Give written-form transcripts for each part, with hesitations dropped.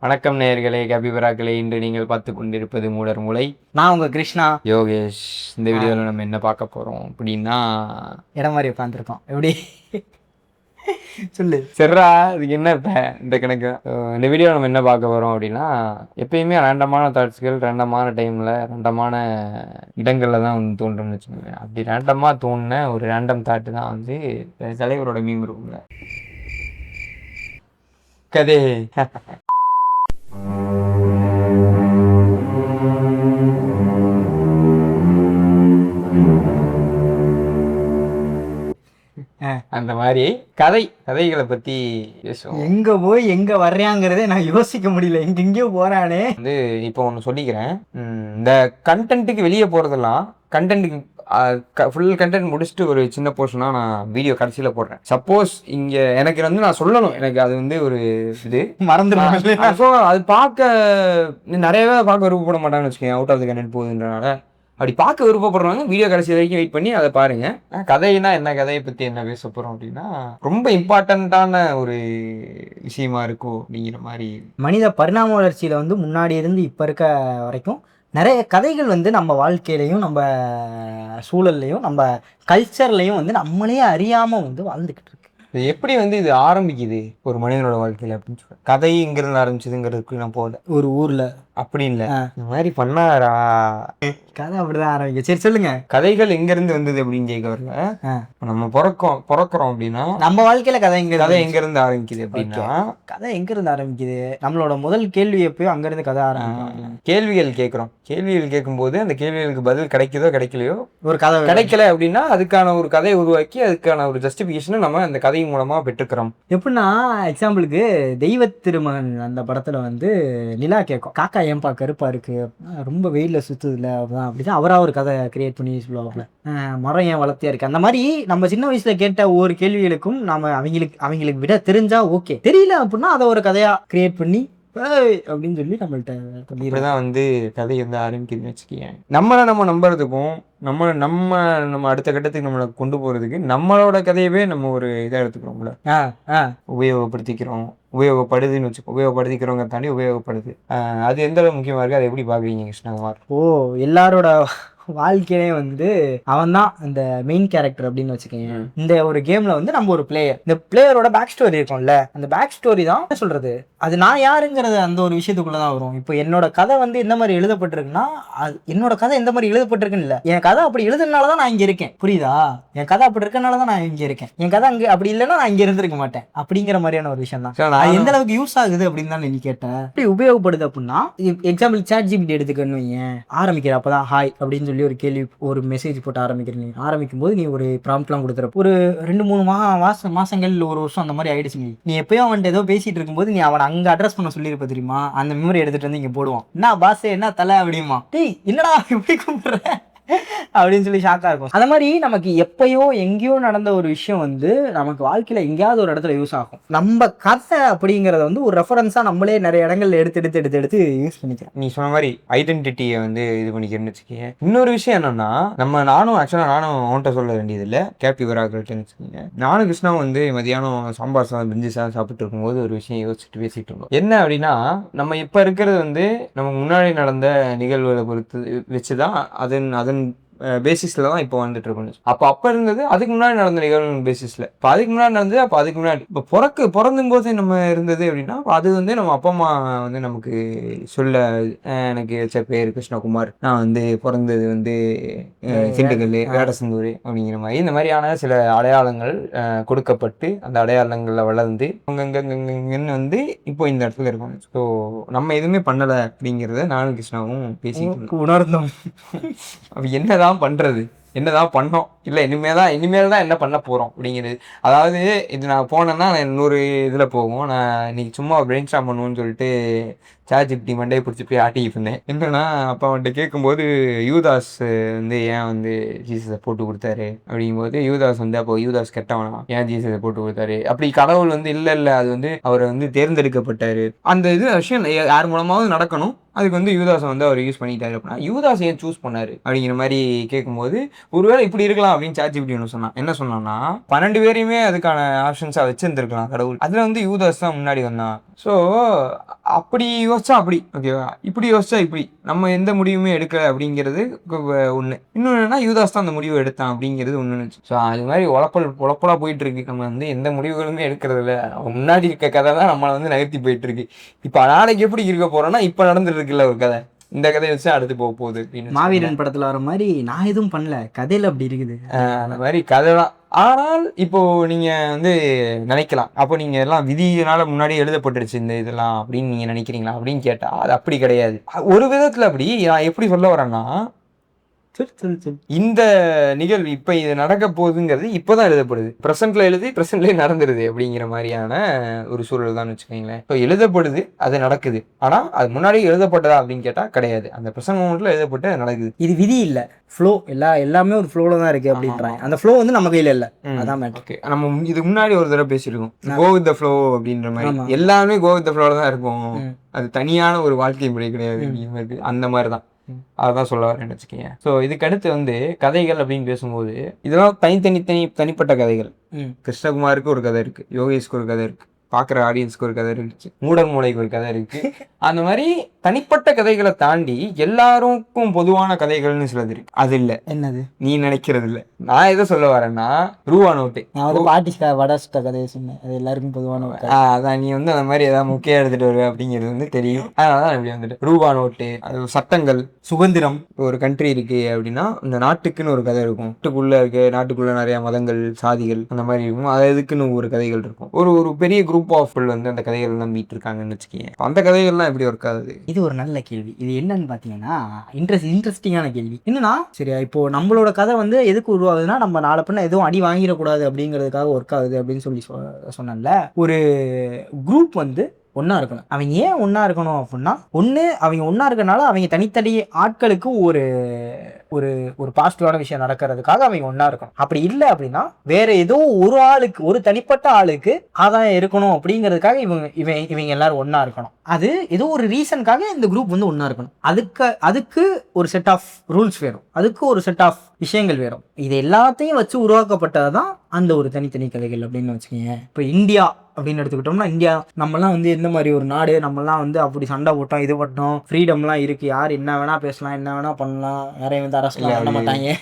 வணக்கம் நேயர்களே, கபிபராக்களே. இன்று நீங்கள் பார்த்து கொண்டிருப்பது மூடர் மூளை. நான் உங்க கிருஷ்ணா யோகேஷ். இந்த வீடியோவில் நம்ம என்ன பார்க்க போகிறோம் அப்படின்னா, இடம் மாதிரி உட்காந்துருக்கோம். எப்படி சொல்லு சரிடா, இதுக்கு என்ன இப்போ இந்த கணக்கு. இந்த வீடியோவில் நம்ம என்ன பார்க்க போகிறோம் அப்படின்னா, எப்பயுமே ரேண்டமான தாட்ஸ்கள் ரேண்டமான டைமில் ரேண்டமான இடங்களில் தான் வந்து தோன்றும்னு வச்சுக்கோங்க. அப்படி ரேண்டமாக தோணுன ஒரு ரேண்டம் தாட்டு தான் வந்து தலைவரோட மீம் இருக்கும்ல, கதே. அந்த மாதிரி கதைகளை பத்தி பேசுவோம். எங்க போய் எங்க வர்றாங்கிறதே நான் யோசிக்க முடியல. எங்கெங்கயோ போறானே. வந்து இப்போ ஒன்று சொல்லிக்கிறேன். இந்த கண்டென்ட்டுக்கு வெளியே போறதெல்லாம் கண்டென்ட்டுக்கு ஃபுல் கண்டென்ட் முடிச்சுட்டு ஒரு சின்ன போர்ஷனா நான் வீடியோ கடைசியில் போடுறேன். சப்போஸ் இங்க எனக்கு வந்து நான் சொல்லணும், எனக்கு அது வந்து ஒரு இது மறந்துடும். ஸோ அது பார்க்க நிறையவே பார்க்க விருப்பப்பட மாட்டாங்கன்னு வச்சுக்கோங்க. அவுட் ஆஃப் த கண்டென்ட் போகுதுன்றனால அப்படி பார்க்க விருப்பப்படுறவங்க வீடியோ கடைசி வரைக்கும் வெயிட் பண்ணி அதை பாருங்க. கதைனா என்ன, கதையை பற்றி என்ன பேச போகிறோம் அப்படின்னா, ரொம்ப இம்பார்ட்டண்ட்டான ஒரு விஷயமா இருக்கும் அப்படிங்கிற மாதிரி. மனித பரிணாம வளர்ச்சியில் வந்து முன்னாடி இருந்து இப்போ இருக்க வரைக்கும் நிறைய கதைகள் வந்து நம்ம வாழ்க்கையிலையும் நம்ம சூழல்லையும் நம்ம கல்ச்சர்லையும் வந்து நம்மளே அறியாமல் வந்து வாழ்ந்துக்கிட்டு இருக்கு. இது எப்படி வந்து இது ஆரம்பிக்குது ஒரு மனிதனோட வாழ்க்கையில் அப்படின்னு சொல்ல, கதை எங்கிருந்து ஆரம்பிச்சதுங்கிறதுக்கு நான் போகல. ஒரு ஊரில் அப்படி இல்லை, இந்த மாதிரி பண்ணாரா கதை அப்படிதான் ஆரம்பிக்க. சரி சொல்லுங்க, கதைகள் எங்கிருந்து வந்தது அப்படின்னு கேட்க வரல. நம்ம பிறக்கிறோம் அப்படின்னா நம்ம வாழ்க்கையில கதை எங்கிருந்து ஆரம்பிக்குது அப்படின்னா, கதை எங்கிருந்து ஆரம்பிக்குது, நம்மளோட முதல் கேள்வி எப்பயோ அங்கிருந்து கதை ஆரம்பிக்கும். கேள்விகள் கேட்கும்போது அந்த கேள்விகளுக்கு பதில் கிடைக்குதோ கிடைக்கலையோ, ஒரு கதை கிடைக்கல அப்படின்னா அதுக்கான ஒரு கதையை உருவாக்கி அதுக்கான ஒரு ஜஸ்டிஃபிகேஷனை நம்ம அந்த கதை மூலமா பெற்றுக்கிறோம். எப்படின்னா, எக்ஸாம்பிளுக்கு தெய்வ திருமகன் அந்த படத்துல வந்து நிலா கேட்கும், காக்கா ஏன்பா கருப்பா இருக்கு, ரொம்ப வெயில சுத்துது இல்லை அப்படிதான் அவரா ஒரு கதை கிரியேட் பண்ணி சொல்லுவாப்புல. மரம் ஏன் வளர்த்தியா இருக்கு. அந்த மாதிரி நம்ம சின்ன வயசுல கேட்ட ஒவ்வொரு கேள்விகளுக்கும் நாம அவங்களுக்கு விட தெரிஞ்சா ஓகே, தெரியல அப்படின்னா அதை ஒரு கதையா கிரியேட் பண்ணி அப்படின்னு சொல்லி நம்மள்ட்ட இப்படிதான் வந்து கதை வந்து ஆரம்பிக்குதுன்னு வச்சுக்கீங்க. நம்ம நம்புறதுக்கும் நம்ம அடுத்த கட்டத்துக்கு நம்மளை கொண்டு போறதுக்கு நம்மளோட கதையவே நம்ம ஒரு இதாக எடுத்துக்கிறோம்ல, உபயோகப்படுதுன்னு வச்சுக்கோ. உபயோகப்படுத்திக்கிறவங்க தாண்டி உபயோகப்படுது. அது எந்த அளவு முக்கியமா இருக்கு, அதை எப்படி பாக்குறீங்க கிருஷ்ணகுமார்? எல்லாரோட வாழ்க்கையே வந்து அவன் தான் இந்த மெயின் கேரக்டர் அப்படின்னு வச்சுக்கோங்க. இந்த ஒரு கேம்ல வந்து நம்ம ஒரு பிளேயர், இந்த பிளேயரோட பேக் ஸ்டோரி இருக்கும்ல, அந்த பேக் ஸ்டோரி தான் என்ன சொல்றது, அது நான் யாருங்கிறது அந்த ஒரு விஷயத்துக்குள்ளதான் வரும். இப்போ என்னோட கதை வந்து எந்த மாதிரி எழுதப்பட்டிருக்குன்னா, என்னோட கதை எந்த மாதிரி எழுதப்பட்டிருக்குன்னு இல்லை, என் கதை அப்படி எழுதுனாலதான் நான் இங்க இருக்கேன். புரியுதா? என் கதை அப்படி இருக்கனாலதான் நான் இங்க இருக்கேன். என் கதை அங்க அப்படி இல்லைன்னா நான் இங்க இருந்திருக்க மாட்டேன். அப்படிங்கிற மாதிரியான ஒரு விஷயம் தான். எந்த அளவுக்கு யூஸ் ஆகுது அப்படின்னு தான் நீ கேட்டேன். எப்படி உபயோகப்படுது அப்படின்னா, எக்ஸாம்பிள் சாட் ஜிபிடி எடுத்துக்கணும். ஆரம்பிக்கிற அப்பதான் ஹாய் அப்படின்னு சொல்லி ஒரு கேள்வி ஒரு மெசேஜ் போட்டு ஆரம்பிக்கும் போது நீ ஒரு ப்ராம்ப்ட்லாம் கொடுத்துற ஒரு 2-3 மாசங்கள் இல்லை ஒரு வருஷம் அந்த மாதிரி ஆயிடுச்சு. நீ எப்பயோ அவன்கிட்ட ஏதோ பேசிட்டு இருக்கும்போது நீ அவனை அங்க அட்ரஸ் பண்ண சொல்லியிருப்ப தெரியுமா, அந்த மெமரி எடுத்துட்டு வந்து இங்க போடுவான். என்ன பாஸ் என்ன தலை அப்படிமா, டேய் என்னடா இப்படி கூப்பிடுற அப்படின்னு சொல்லி ஷாக்கா இருக்கும். அந்த மாதிரி நமக்கு எப்பயோ எங்கேயோ நடந்த ஒரு விஷயம் வந்து நமக்கு வாழ்க்கையில எங்கேயாவது ஒரு இடத்துல யூஸ் ஆகும். நம்ம கதை அப்படிங்கறத வந்து ஒரு ரெஃபரன்ஸா நம்மளே நிறைய இடங்கள்ல எடுத்து யூஸ் பண்ணிக்கிறோம். நீ சொன்ன மாதிரி ஐடென்டிட்டியை வந்து இது பண்ணிக்கிறேன்னு வச்சுக்கேன். இன்னொரு விஷயம் என்னன்னா, நானும் அவன்கிட்ட சொல்ல வேண்டியது இல்லை, கேபி வராகள்கிட்டன்னு வச்சுக்கோங்க. நானும் கிருஷ்ணாவும் வந்து மதியானம் சாம்பார் சாதம் பிரிஞ்சி சாதம் சாப்பிட்டு இருக்கும்போது ஒரு விஷயம் யோசிச்சுட்டு பேசிட்டு இருந்தோம். என்ன அப்படின்னா, நம்ம இப்ப இருக்கிறது வந்து நமக்கு முன்னாடி நடந்த நிகழ்வுகளை பொறுத்து வச்சுதான் அதன் பேசிஸ்ல தான் இப்போ வந்துட்டு இருக்கணும். அப்போ இருந்தது அதுக்கு முன்னாடி நடந்த நிகழ்வு பேசிஸ்ல, இப்போ அதுக்கு முன்னாடி நடந்தது, அப்போ அதுக்கு முன்னாடி இப்போ பிறந்தும் போது நம்ம இருந்தது அப்படின்னா, அது வந்து நம்ம அப்பா அம்மா வந்து நமக்கு சொல்ல, எனக்கு வச்ச பேர் கிருஷ்ணகுமார், நான் வந்து பிறந்தது வந்து திண்டுக்கல் வேடசந்தூர் அப்படிங்கிற மாதிரி இந்த மாதிரியான சில அடையாளங்கள் கொடுக்கப்பட்டு அந்த அடையாளங்கள்ல வளர்ந்து அங்கன்னு வந்து இப்போ இந்த இடத்துல இருக்கணும். ஸோ நம்ம எதுவுமே பண்ணலை அப்படிங்கிறத நானும் கிருஷ்ணாவும் பேசிட்டு உணர்ந்தோம். அப்ப என்னதான் என்னதான் பண்ணோம் இல்லை இனிமேல் தான் என்ன பண்ண போகிறோம் அப்படிங்கிறது. அதாவது இது நான் போனேன்னா நான் இன்னொரு இதில் போகும். நான் இன்னைக்கு சும்மா பிரெயின் ஸ்டார்ம் பண்ணுவோன்னு சொல்லிட்டு சாட் ஜிபிடி மண்டையை பிடிச்சி போய் ஆட்டிக்கிட்டு இருந்தேன். என்னன்னா, அப்போ அவன்கிட்ட கேட்கும்போது யூதாஸ் வந்து ஏன் வந்து ஜீசஸை போட்டு கொடுத்தாரு அப்படிங்கும்போது, யூதாஸ் வந்து அப்போ யூதாஸ் கெட்டவனா, ஏன் ஜீசஸை போட்டு கொடுத்தாரு, அப்படி கடவுள் வந்து இல்லை அது வந்து அவரை வந்து தேர்ந்தெடுக்கப்பட்டாரு, அந்த இது விஷயம் யார் மூலமாவது நடக்கணும், அதுக்கு வந்து யூதாஸை வந்து அவர் யூஸ் பண்ணிட்டாரு அப்படின்னா யூதாஸ் ஏன் சூஸ் பண்ணாரு அப்படிங்கிற மாதிரி கேட்கும்போது ஒருவேளை இப்படி இருக்கலாம் அப்படின்னு ChatGPT ஒன்று சொன்னான். என்ன சொன்னான்னா 12 பேரையுமே அதுக்கான ஆப்ஷன்ஸாக வச்சிருந்துருக்கலாம் கடவுள், அதில் வந்து யூதாஸ் தான் முன்னாடி வந்தான். ஸோ அப்படி யோசிச்சா அப்படி ஓகேவா, இப்படி யோசிச்சா இப்படி, நம்ம எந்த முடிவுமே எடுக்கல அப்படிங்கிறது ஒன்று. இன்னொன்று என்னன்னா யூதாஸ் தான் அந்த முடிவு எடுத்தான் அப்படிங்கிறது ஒன்று. ஸோ அது மாதிரி உழப்பலா போயிட்டு இருக்கு. நம்ம வந்து எந்த முடிவுகளுமே எடுக்கிறது இல்லை. முன்னாடி இருக்க கதை தான் நம்மளை வந்து நகர்த்தி போயிட்டு இருக்கு. இப்போ நாளைக்கு எப்படி இருக்க போறோம்னா இப்போ நடந்துட்டு இருக்குல்ல ஒரு கதை, இந்த கதையை வச்சு அடுத்து போக போகுது அப்படின்னு. மாவீரன் படத்துல வர மாதிரி நான் எதுவும் பண்ணல, கதையில அப்படி இருக்குது. அந்த மாதிரி கதை தான். ஆனால் இப்போ நீங்க வந்து நினைக்கலாம், அப்போ நீங்க எல்லாம் விதியினால முன்னாடி எழுதப்பட்டுருச்சு இந்த இதெல்லாம் அப்படின்னு நீங்க நினைக்கிறீங்களா அப்படின்னு கேட்டா அது அப்படி கிடையாது. ஒரு விதத்துல அப்படி. நான் எப்படி சொல்ல வரேன்னா, இந்த நிகழ்வு இப்ப இது நடக்க போகுதுங்கிறது இப்பதான் எழுதப்படுது, பிரசன்ட்ல எழுதி பிரசன்ட்லயே நடந்துருது அப்படிங்கிற மாதிரியான ஒரு சூழல் தான் வச்சுக்கோங்களேன். இப்போ எழுதப்படுது, அது நடக்குது. ஆனா அது முன்னாடி எழுதப்பட்டதா அப்படின்னு கேட்டா கிடையாது, அந்த பிரசன்ட் மொமெண்ட்ல எழுதப்பட்டு நடக்குது. இது விதி இல்ல, ஃப்ளோ. எல்லாமே ஒரு ஃப்ளோல தான் இருக்கு அப்படின்றாங்க. அந்த ஃப்ளோ வந்து நம்ம கையில இல்ல. அதான் ஓகே, நம்ம இதுக்கு முன்னாடி ஒரு தடவை பேசியிருக்கோம் கோ வித் த ஃப்ளோ அப்படின்ற மாதிரி. எல்லாமே கோ வித் த ஃப்ளோல தான் இருக்கும், அது தனியான ஒரு வாழ்க்கை முறை கிடையாது. அந்த மாதிரி தான், அதான் சொல்ல வரேன்னு வச்சுக்கோங்க. ஸோ இதுக்கு அடுத்து வந்து கதைகள் அப்படின்னு பேசும்போது இதெல்லாம் தனிப்பட்ட கதைகள். கிருஷ்ணகுமாருக்கு ஒரு கதை இருக்கு, யோகேஷ்க்கு ஒரு கதை இருக்கு, பார்க்குற ஆடியன்ஸ்க்கு ஒரு கதை இருக்கு, மூடர் மூளைக்கு ஒரு கதை இருக்கு. அந்த மாதிரி தனிப்பட்ட கதைகளை தாண்டி எல்லாருக்கும் பொதுவான கதைகள்னு சிலது இருக்கு. அது இல்லை, என்னது நீ நினைக்கிறது இல்லை. நான் எதை சொல்ல வரேன்னா, ரூபா நோட்டு. நான் வந்து பாட்டிஸ்டா வடஸ்டா கதையை சொன்னேன், அது எல்லாருக்கும் பொதுவான. அதான் நீ வந்து அந்த மாதிரி ஏதாவது முக்கியம் எடுத்துட்டு வருவேன் அப்படிங்கிறது வந்து தெரியும். அதனாலதான் இப்படி வந்துட்டு ரூபா நோட்டு, அது சட்டங்கள், சுதந்திரம். ஒரு கண்ட்ரி இருக்கு அப்படின்னா இந்த நாட்டுக்குன்னு ஒரு கதை இருக்கும். நாட்டுக்குள்ள நிறைய மதங்கள், சாதிகள் அந்த மாதிரி இருக்கும். அது எதுக்குன்னு ஒரு கதைகள் இருக்கும். ஒரு பெரிய குரூப் ஆஃப் வந்து அந்த கதைகள் எல்லாம் மீட் இருக்காங்கன்னு வச்சுக்கோங்க. அந்த கதைகள்லாம் எப்படி ஒர்க் ஆகுது? இது ஒரு நல்ல கேள்வி. இது என்னன்னு பாத்தீங்கன்னா இன்ட்ரெஸ்டிங்கான கேள்வி. என்னன்னா, சரியா, இப்போ நம்மளோட கதை வந்து எதுக்கு உருவாகுதுன்னா, நம்ம நாளை பின்ன எதுவும் அடி வாங்கிடக்கூடாது அப்படிங்கிறதுக்காக ஒர்க் ஆகுது அப்படின்னு சொல்லி சொன்னேன்ல. ஒரு குரூப் வந்து ஒன்னா இருக்கணும். அவங்க ஏன் ஒன்னா இருக்கணும் அப்படின்னா, அவங்க ஒன்னா இருக்கனால அவங்க தனித்தனி ஆட்களுக்கு ஒரு ஒரு ஒரு பாசிட்டிவான விஷயம் நடக்கிறதுக்காக அவங்க ஒன்னா இருக்கணும். அப்படி இல்லை அப்படின்னா வேற ஏதோ ஒரு ஆளுக்கு, ஒரு தனிப்பட்ட ஆளுக்கு ஆதாயம் இருக்கணும் அப்படிங்கிறதுக்காக இவங்க எல்லாரும் ஒன்னா இருக்கணும். அது ஏதோ ஒரு ரீசனுக்காக இந்த குரூப் வந்து ஒன்னா இருக்கணும். அதுக்கு ஒரு செட் ஆஃப் ரூல்ஸ் வேணும், அதுக்கு ஒரு செட் ஆஃப் விஷயங்கள் வேணும். இது எல்லாத்தையும் வச்சு உருவாக்கப்பட்டதுதான் அந்த ஒரு தனித்தனி கதைகள் அப்படின்னு வச்சுக்கோங்க. இப்போ இந்தியா அப்படின்னு எடுத்துக்கிட்டோம்னா, இந்தியா நம்மலாம் வந்து எந்த மாதிரி ஒரு நாடு, நம்மலாம் வந்து அப்படி சண்டை போட்டோம், இது பண்ணோம், ஃப்ரீடம்லாம் இருக்கு, யார் என்ன வேணா பேசலாம், என்ன வேணா பண்ணலாம், யாரையும் வந்து அரசுலாம் பண்ண மாட்டாங்க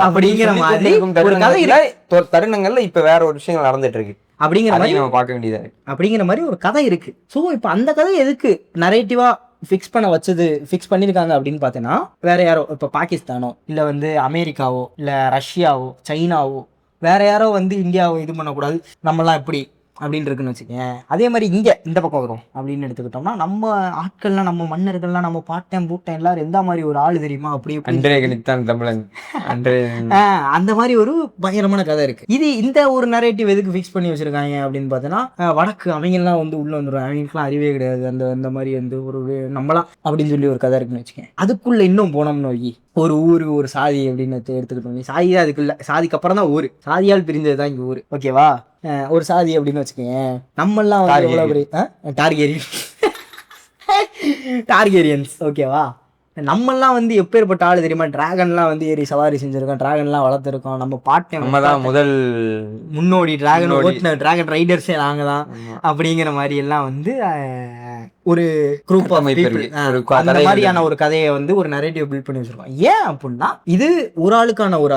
அப்படிங்கிற மாதிரி ஒரு கதை தருணங்கள்ல இப்ப வேற ஒரு விஷயங்கள் நடந்துட்டு இருக்கு அப்படிங்கிற மாதிரி நம்ம பார்க்க வேண்டியதா இருக்கு. அப்படிங்கிற மாதிரி ஒரு கதை இருக்கு. ஸோ இப்போ அந்த கதை எதுக்கு நரேட்டிவா ஃபிக்ஸ் பண்ணியிருக்காங்க அப்படின்னு பார்த்தீங்கன்னா, வேற யாரோ, இப்போ பாகிஸ்தானோ இல்லை வந்து அமெரிக்காவோ இல்லை ரஷ்யாவோ சைனாவோ வேற யாரோ வந்து இந்தியாவை இது பண்ணக்கூடாது, நம்மலாம் எப்படி அப்படின்னு இருக்குன்னு வச்சுக்கேன். அதே மாதிரி இங்கே இந்த பக்கம் வரும் அப்படின்னு எடுத்துக்கிட்டோம்னா, நம்ம ஆட்கள்லாம், நம்ம மன்னர்கள்லாம், நம்ம பாட்டன் பூட்டன் எல்லாரும் எந்த மாதிரி ஒரு ஆள் தெரியுமா, அப்படி அந்த மாதிரி ஒரு பயங்கரமான கதை இருக்கு. இந்த ஒரு நரேட்டிவ் எதுக்கு ஃபிக்ஸ் பண்ணி வச்சிருக்காங்க அப்படின்னு பார்த்தோன்னா, வடக்கு அவங்கெல்லாம் வந்து உள்ள வந்துடும், அவங்களுக்குலாம் அறிவே கிடையாது, அந்த மாதிரி வந்து ஒரு நம்மளாம் அப்படின்னு சொல்லி ஒரு கதை இருக்குன்னு வச்சுக்கேன். அதுக்குள்ள இன்னும் போனோம்னு வை, ஒரு ஊர், ஒரு சாதி அப்படின்னு எடுத்துக்கிட்டோம். சாதி தான் அதுக்குள்ள, சாதிக்கு அப்புறம் தான் ஊர், சாதியால் பிரிஞ்சது தான் இங்கே ஊர். ஓகேவா? ஒரு சாதி அப்படின்னு வச்சுக்கோங்க. நம்மெல்லாம் வந்து டார்கேரியன்ஸ். ஓகேவா? நம்மெல்லாம் வந்து எப்பேற்பட்ட ஆளு தெரியுமா? டிராகன்லாம் வந்து ஏறி சவாரி செஞ்சிருக்கோம், டிராகன்லாம் வளர்த்துருக்கோம். நம்ம பாட்டன் முதல் முன்னோடி டிராகன் ரைடர்ஸே நாங்க தான் அப்படிங்கிற மாதிரி எல்லாம் வந்து ஒரு குரூப் ஆஃப் அந்த மாதிரியான ஒரு கதையை வந்து ஒரு நரேட்டிவ் பில்ட் பண்ணி வச்சிருக்கோம். ஏன் அப்படின்னா, இது ஒரு ஆளுக்கான ஒரு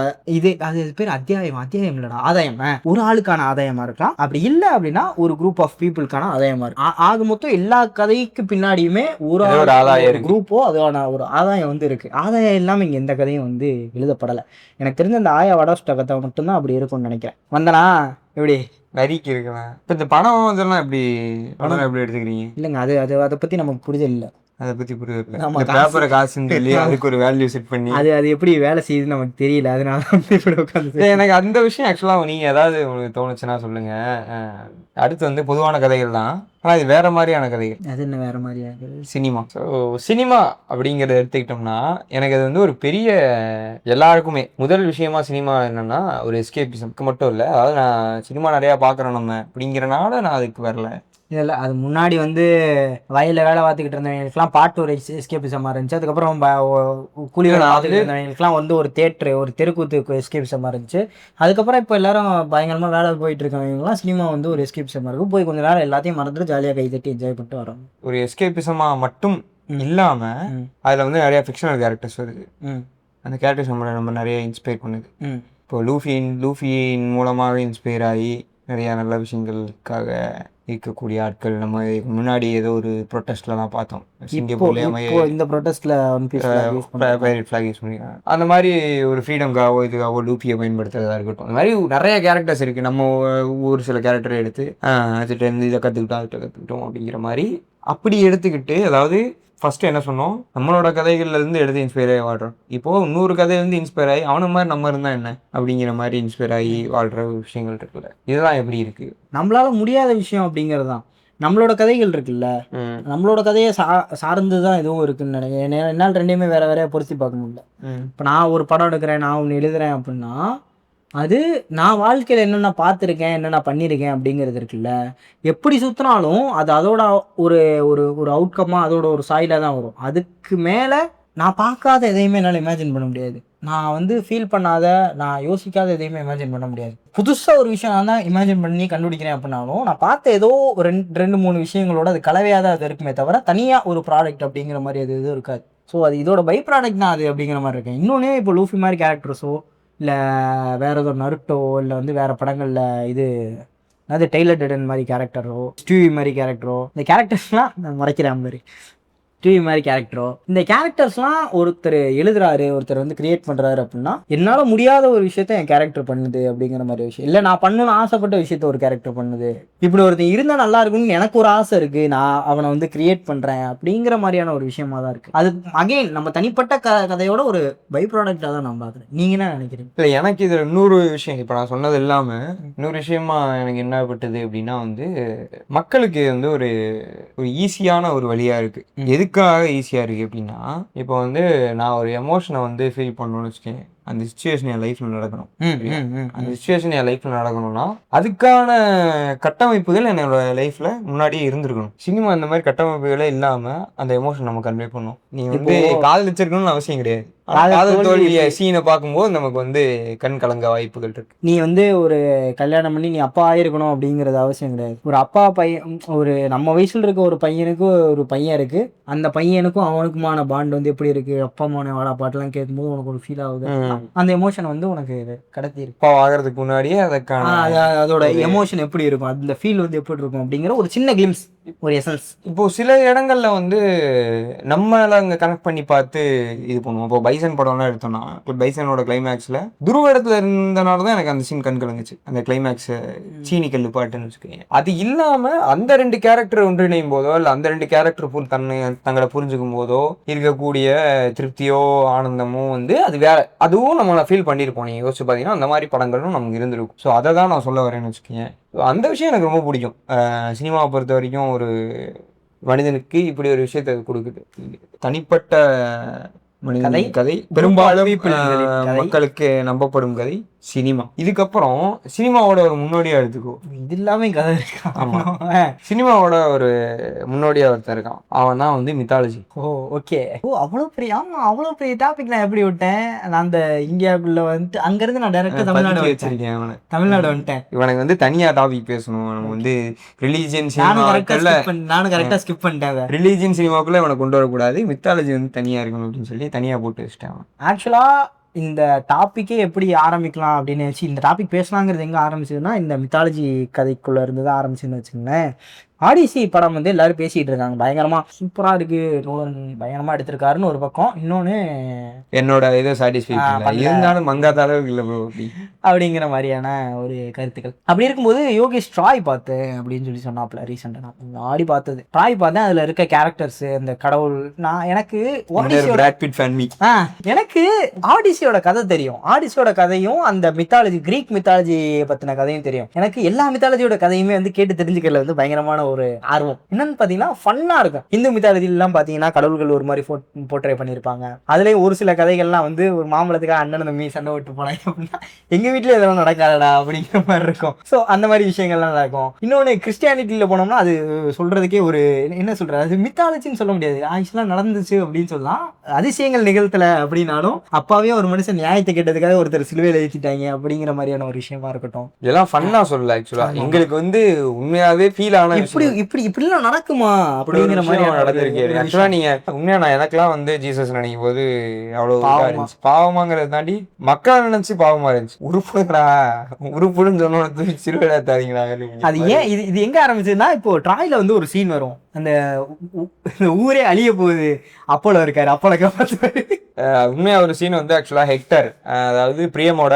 அது பேர் அத்தியாயம் இல்லடா, ஆதாயம். ஒரு ஆளுக்கான ஆதாயமா இருக்கலாம். அப்படி இல்லை அப்படின்னா ஒரு குரூப் ஆஃப் பீப்புளுக்கான ஆதாயமா இருக்கு. ஆக மொத்தம் எல்லா கதைக்கு பின்னாடியுமே ஒரு குரூப்போ அதுவான ஒரு ஆதாயம் வந்து இருக்கு. ஆதாயம் இல்லாம இங்க எந்த கதையும் வந்து எழுதப்படலை. எனக்கு தெரிஞ்ச அந்த ஆயா வடஸ்ட கதை மட்டும்தான் அப்படி இருக்கும்னு நினைக்கிறேன். வந்தனா எப்படி வரிக்கு இருக்கலாம். இப்போ இந்த பணம் இதெல்லாம் எப்படி எடுத்துக்கிறீங்க? இல்லைங்க, அதை பத்தி நமக்கு புரிதல் இல்லை. அதை பத்தி புரியுது. பேப்பரை காசுன்னு சொல்லி அதுக்கு ஒரு வேல்யூ செட் பண்ணி அது எப்படி வேலை செய்யுதுன்னு நமக்கு தெரியல. அதனால உட்காந்து எனக்கு அந்த விஷயம் ஆக்சுவலாக நீங்கள் ஏதாவது உங்களுக்கு தோணுச்சுன்னா சொல்லுங்க. அடுத்து வந்து பொதுவான கதைகள் தான், ஆனால் இது வேற மாதிரியான கதைகள். அது என்ன வேற மாதிரியான சினிமா? ஸோ சினிமா அப்படிங்கிறத எடுத்துக்கிட்டோம்னா, எனக்கு அது வந்து ஒரு பெரிய, எல்லாருக்குமே முதல் விஷயமா சினிமா என்னன்னா ஒரு எஸ்கேபிசம்க்கு மட்டும் இல்லை. அதாவது நான் சினிமா நிறையா பார்க்குறேன் நம்ம அப்படிங்கிறனால நான் அதுக்கு வரல. இல்ல அது முன்னாடி வந்து வயல்ல வேலை பார்த்துக்கிட்டு இருந்தவங்களுக்குலாம் பாட்டு ஒரு எஸ்கேபிசமா இருந்துச்சு. அதுக்கப்புறம் கூலி வேலை பார்த்துக்கிட்டு இருந்தவங்களுக்குலாம் வந்து ஒரு தேட்டரு ஒரு தெருக்கூத்து எஸ்கேபிசமா இருந்துச்சு. அதுக்கப்புறம் இப்போ எல்லாரும் பயங்கரமா வேலை போயிட்டு இருக்கவங்கலாம் சினிமா வந்து ஒரு எஸ்கேபிசமா இருக்கும். போய் கொஞ்ச நேரம் எல்லாத்தையும் மறந்துட்டு ஜாலியாக கை தட்டி என்ஜாய் பண்ணிட்டு வரோம். ஒரு எஸ்கேபிசமா மட்டும் இல்லாம அதுல வந்து நிறைய ஃபிக்ஷனல் கேரக்டர்ஸ் வருது. அந்த கேரக்டர்ஸ் நம்ம நிறைய இன்ஸ்பயர் பண்ணுது. இப்போ லூஃபியின் மூலமாக இன்ஸ்பயர் ஆகி நிறைய நல்ல விஷயங்களுக்காக இருக்கக்கூடிய ஆட்கள் நம்ம முன்னாடி ஏதோ ஒரு ப்ரொட்டஸ்ட்லாம் பார்த்தோம். இந்த ப்ரொட்டஸ்ட்ல பைரேட் ஃபிளாக் யூஸ் பண்ணிருக்காங்க. அந்த மாதிரி ஒரு ஃப்ரீடம்காவோ இதுக்காவோ லூஃபியை பயன்படுத்துறதா இருக்கட்டும். அந்த மாதிரி நிறைய கேரக்டர்ஸ் இருக்கு. நம்ம ஒரு சில கேரக்டரை எடுத்து அதுகிட்ட இருந்து இதை கற்றுக்கிட்டோம் அதை கற்றுக்கிட்டோம் அப்படிங்கிற மாதிரி அப்படி எடுத்துக்கிட்டு, அதாவது ஃபர்ஸ்ட் என்ன சொன்னோம், நம்மளோட கதைகள்ல இருந்து எடுத்து இன்ஸ்பயர் ஆகி வாழ்றோம். இப்போ 100 கதையிலேருந்து இன்ஸ்பயர் ஆகி அவனை மாதிரி நம்ம இருந்தா என்ன அப்படிங்கிற மாதிரி இன்ஸ்பயர் ஆகி வாழ்ற விஷயங்கள் இருக்குல்ல, இதுதான் எப்படி இருக்கு. நம்மளால முடியாத விஷயம் அப்படிங்கிறது தான். நம்மளோட கதைகள் இருக்குல்ல, நம்மளோட கதையை சார்ந்து தான் எதுவும் இருக்குன்னு நினைக்கிறேன். என்னால் ரெண்டையுமே வேற வேற பொருத்தி பார்க்க முடியல. இப்போ நான் ஒரு படம் எடுக்கிறேன், நான் ஒன்று எழுதுறேன் அப்படின்னா அது நான் வாழ்க்கையில் என்னென்ன பார்த்துருக்கேன், என்னென்ன பண்ணியிருக்கேன் அப்படிங்கிறது இருக்குல்ல. எப்படி சுற்றினாலும் அது அதோட ஒரு ஒரு ஒரு அவுட்கம்மாக அதோட ஒரு சாயிலாக தான் வரும். அதுக்கு மேலே நான் பார்க்காத எதையுமே என்னால் இமேஜின் பண்ண முடியாது. நான் வந்து ஃபீல் பண்ணாத, நான் யோசிக்காத எதையுமே இமேஜின் பண்ண முடியாது. புதுசாக ஒரு விஷயம் நான் தான் இமேஜின் பண்ணி கண்டுபிடிக்கிறேன் அப்படின்னாலும் நான் பார்த்த ஏதோ ஒரு ரெண்டு மூணு விஷயங்களோட அது கலவையாக தான் அது இருக்குமே தவிர தனியாக ஒரு ப்ராடக்ட் அப்படிங்கிற மாதிரி அது எதுவும் இருக்காது. ஸோ அது இதோட பை ப்ராடக்ட் தான் அது அப்படிங்கிற மாதிரி இருக்கேன். இன்னொன்னே இப்போ லூஃபி மாதிரி கேரக்டர்ஸோ இல்லை வேறு ஏதோ நருட்டோ இல்லை வந்து வேறு படங்களில் இது அதாவது டெய்லர் டெடன் மாதிரி கேரக்டரோ ஸ்டீவி மாதிரி கேரக்டரோ இந்த கேரக்டர்ஸ்லாம் நான் மறைக்கிறேன் மாதிரி ஸ்டீவி மாதிரி கேரக்டரோ இந்த கேரக்டர்ஸ்லாம் ஒருத்தர் எழுதுறாரு, ஒருத்தர் வந்து கிரியேட் பண்ணுறாரு அப்படின்னா என்னால் முடியாத ஒரு விஷயத்த என் கேரக்டர் பண்ணுது அப்படிங்கிற மாதிரி விஷயம் இல்லை. நான் பண்ணணும்னு ஆசைப்பட்ட விஷயத்த ஒரு கேரக்டர் பண்ணுது. இப்படி ஒருத்தன் இருந்தால் நல்லா இருக்குன்னு எனக்கு ஒரு ஆசை இருக்குது, நான் அவனை வந்து கிரியேட் பண்ணுறேன் அப்படிங்கிற மாதிரியான ஒரு விஷயமா தான் இருக்குது. அது அகெயின் நம்ம தனிப்பட்ட கதையோட ஒரு பை ப்ராடக்டாக தான் நான் பார்க்குறேன். நீங்கள் என்ன நினைக்கிறீங்க? இல்லை, எனக்கு இதில் இன்னொரு விஷயம், இப்போ நான் சொன்னது இல்லாமல் இன்னொரு விஷயமா எனக்கு என்ன பட்டது அப்படின்னா வந்து மக்களுக்கு வந்து ஒரு ஈஸியான ஒரு வழியாக இருக்குது. எதுக்காக ஈஸியாக இருக்குது அப்படின்னா, இப்போ வந்து நான் ஒரு எமோஷனை வந்து ஃபீல் பண்ணணும்னு வச்சுக்கேன், அந்த சிச்சுவேஷன் என் லைஃப்ல நடக்கணும். அந்த சிச்சுவேஷன் என் லைஃப்ல நடக்கணும்னா அதுக்கான கட்டமைப்புகள் என்னோட லைஃப்ல முன்னாடியே இருந்திருக்கணும். சினிமா அந்த மாதிரி கட்டமைப்புகளே இல்லாம அந்த எமோஷன் நம்ம கன்வே பண்ணும். நீ வந்து காதலிச்சிருக்கணும்னு அவசியம் கிடையாது. காதல் தோல்விய சீனை பார்க்கும்போது நமக்கு வந்து கண் கலங்க வாய்ப்புகள் இருக்கு. நீ வந்து ஒரு கல்யாணம் பண்ணி நீ அப்பா ஆயிருக்கணும் அப்படிங்கிறது அவசியம் கிடையாது. ஒரு அப்பா பையன், ஒரு நம்ம வயசுல இருக்க ஒரு பையனுக்கும் ஒரு பையன் இருக்கு, அந்த பையனுக்கும் அவனுக்குமான பாண்ட் வந்து எப்படி இருக்கு, அப்பா அம்மான வாடா பாட்டெல்லாம் கேட்கும்போது உனக்கு ஒரு ஃபீல் ஆகுது. அந்த எமோஷன் வந்து உனக்கு கடத்தி இருக்கு. அப்பா ஆகிறதுக்கு முன்னாடியே அதுக்கான அதோட எமோஷன் எப்படி இருக்கும், அந்த ஃபீல் வந்து எப்படி இருக்கும் அப்படிங்கிற ஒரு சின்ன கிளிம்ஸ், ஒரு எசன்ஸ். இப்போ சில இடங்கள்ல வந்து நம்மள அங்க கனெக்ட் பண்ணி பார்த்து இது பண்ணுவோம். இப்போ பைசன் படம்லாம் எடுத்தோம்னா, இப்போ பைசனோட கிளைமேக்ஸ்ல துருவ இடத்துல இருந்தனால தான் எனக்கு அந்த சீன் கண் கலங்குச்சு. அந்த கிளைமேக்ஸ் சீனி கல்லு பாட்டுன்னு வச்சுக்கோங்க. அது இல்லாம அந்த 2 கேரக்டர் ஒன்றிணையும் போதோ இல்லை அந்த 2 கேரக்டர் தங்களை புரிஞ்சுக்கும் போதோ இருக்கக்கூடிய திருப்தியோ ஆனந்தமோ வந்து அது வேற. அதுவும் நம்ம ஃபீல் பண்ணியிருப்போம். நீங்க யோசிச்சு பார்த்தீங்கன்னா அந்த மாதிரி படங்களும் நமக்கு இருந்திருக்கும். ஸோ அதை தான் நான் சொல்ல வரேன்னு வச்சுக்கோங்க. அந்த விஷயம் எனக்கு ரொம்ப பிடிக்கும். சினிமாவை பொறுத்த வரைக்கும் ஒரு மனிதனுக்கு இப்படி ஒரு விஷயத்தை கொடுக்குது. தனிப்பட்ட மனிதனை கதை, பெரும்பாலும் மக்களுக்கு நம்பப்படும் கதை சினிமா. இதுக்கப்புறம் சினிமாவோட ஒரு முன்னோடியா எடுத்துக்கோ, இது எல்லாமே கதை இருக்கா? ஆமா, சினிமாவோட ஒரு முன்னோடியா ஒருத்தர் இருக்கான், அவன் தான் வந்து மித்தாலஜி. ஓ ஓகே. ஓ அவ்வளோ பெரிய, ஆமா அவ்வளோ பெரிய டாபிக் நான் எப்படி விட்டேன்? நான் அந்த இந்தியாவுக்குள்ள வந்துட்டு அங்கிருந்து நான் டைரக்டா தமிழ்நாடு வச்சிருக்கேன். அவனை தமிழ்நாடு வந்துட்டேன். இவனுக்கு வந்து தனியா டாபிக் பேசணும். நம்ம வந்து ரிலீஜியன் நானும் கரெக்டா ஸ்கிப் பண்ணிட்டேன். ரிலீஜியன் சினிமாக்குள்ள இவனை கொண்டு வரக்கூடாது, மித்தாலஜி வந்து தனியா இருக்கணும் அப்படின்னு சொல்லி தனியா போட்டு வச்சுட்டேன். ஆக்சுவலா இந்த டாப்பிக்கே எப்படி ஆரம்பிக்கலாம் அப்படின்னு வச்சு, இந்த டாபிக் பேசலாங்கிறது எங்கே ஆரம்பிச்சதுன்னா இந்த மித்தாலஜி கதைக்குள்ளே இருந்து தான் ஆரம்பிச்சுன்னு வச்சுங்களேன். ஆடிசி படம் வந்து எல்லாரும் பேசிகிட்டு இருக்காங்க, பயங்கரமாக சூப்பராக இருக்குது, நோலன் பயங்கரமாக எடுத்திருக்காருன்னு ஒரு பக்கம். இன்னொன்று என்னோட இதை சாட்டிஸ்ஃபை இருந்தாலும் மங்காத அளவுக்கு இல்லை அப்படிங்கிற மாதிரியான ஒரு கருத்துக்கள். அப்படி இருக்கும்போது யோகேஷ் ட்ராய் பார்த்தேன் அப்படின்னு சொல்லி சொன்னாப்புல ரீசெண்டாக. நான் ஆடி பார்த்தது ட்ராய் பார்த்தேன். அதில் இருக்க கேரக்டர்ஸ், இந்த கடவுள், நான் எனக்கு எனக்கு ஆடிசியோட கதை தெரியும். ஆடிசியோட கதையும் அந்த மித்தாலஜி, கிரீக் மித்தாலஜி பற்றின கதையும் தெரியும். எனக்கு எல்லா மித்தாலஜியோட கதையுமே வந்து கேட்டு தெரிஞ்சுக்கிறதுல வந்து பயங்கரமான ஒரு ஆர்வம். என்னன்னு பாத்தீங்கன்னா ஃபன்னா இருக்கும். இந்து மித்தாலஜி எல்லாம் பாத்தீங்கன்னா கடவுள்கள் ஒரு மாதிரி போர்ட்ரே பண்ணிருப்பாங்க. அதுலயும் ஒரு சில கதைகள்லாம் வந்து ஒரு மாம்பழத்துக்காக அண்ணன் தம்பி சண்டை விட்டு போனாங்க அப்படின்னா எங்க வீட்டுல இதெல்லாம் நடக்காதடா அப்படிங்கிற மாதிரி இருக்கும். ஸோ அந்த மாதிரி விஷயங்கள்லாம் நடக்கும். இன்னொன்னு கிறிஸ்டியானிட்டியில போனோம்னா அது சொல்றதுக்கே ஒரு என்ன சொல்றது, அது மித்தாலஜின்னு சொல்ல முடியாது, ஆக்சுவலா நடந்துச்சு அப்படின்னு சொல்லலாம். அதிசயங்கள் நிகழ்த்தல அப்படின்னாலும் அப்பாவே ஒரு மனுஷன் நியாயத்தை கேட்டதுக்காக ஒருத்தர் சிலுவையில் ஏற்றிட்டாங்க அப்படிங்கிற மாதிரியான ஒரு விஷயமா இருக்கட்டும். இதெல்லாம் ஃபன்னா சொல்லல. ஆக்சுவலா எங்களுக்கு வந்து உண்மையாவே ஃபீல் ஆன இப்படிலாம் நடக்குமா அப்படிங்கிற மாதிரி நடந்திருக்கு. ஆக்சுவலா நீங்க உண்மையா நான் எனக்கெல்லாம் வந்து ஜீசஸ் நினைக்கும் போது அவ்வளவு பாவமாங்கிறத தாண்டி மக்கள் நினைச்சு பாவமா இருந்துச்சு. உருப்புன்னு சொன்ன சிறுவிழா தாதீங்களா. அது ஏன் இது எங்க ஆரம்பிச்சதுன்னா, இப்போ ட்ராயில வந்து ஒரு சீன் வரும், அந்த ஊரே அழிய போகுது, அப்போலோ இருக்காரு, அப்போலோ காப்பாத்துவாரு. உண்மையா ஒரு சீன் வந்து ஆக்சுவலா ஹெக்டர், அதாவது பிரியமோட